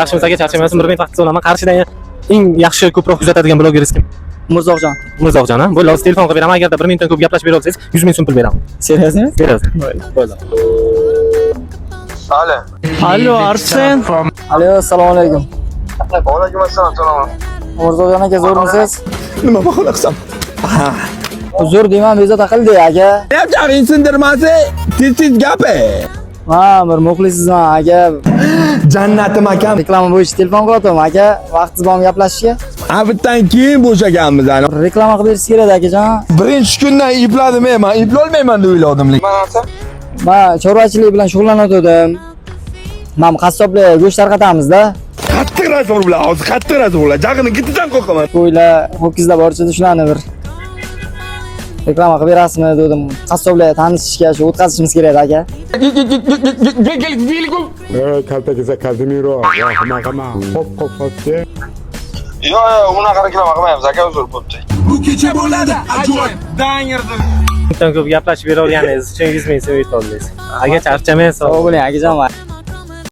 Yaxshimiz aka, charchamaysiz. Bir minut vaqt so'raman. Qarshidan eng yaxshi ko'proq kuzatadigan blogeringiz kim? Mirzoqjon. Mirzoqjon, ha? Bo'ldi, hozir telefon qilib beraman. Agarda 1 minutdan ko'p gaplashib bera olsangiz, 100 ming so'm pul beraman. Seriyozmi? Seriyoz. Bo'ldi. Alo. Allo, Arsen. Allo, assalomu alaykum. Alaykum assalom, so'raman. Mirzoqjon aka, zo'rmisiz? Nima qilaqsan? Zo'r deyman, bezovta qildi aka. Yapchag'ing sindirmasi, tez gapi. Ha, bir muxlisizman aka. Jannatim akam. Reklama bo'yicha telefon qilyapman aka. Vaqtingiz bormi gaplashishga? Avitdan keyin bo'shaganmiz ana. Reklama qilib berish kerak akajon. Birinchi kundan ipladim, men iplolmayman deb o'yladim. Men chorvachilik bilan shug'ullanayotgandim. Men qassoblar go'sht tarqatamizda. Qattiq razor bilan, hozir qattiq razor bilan. Jag'ini gitidan qo'rqaman. Qo'ylar, ho'kizlar borchida shularni bir reklama qilib berasizmi dedim. Qassoblar tanishishga shu o'tkazishimiz kerak aka. Kaltakiza Kazimiro, rahmatama. Hop hopga. Yo'q, unaqa reklama qilmaymiz, aka, uzr bo'pti. Bu kecha bo'ladi, ajoyib. Dangirdim. Minutdan ko'p gaplashib bera olganingiz uchun 100 ming so'm yutib oldingiz. Aka, charchamaysiz. Sog' bo'ling akajon.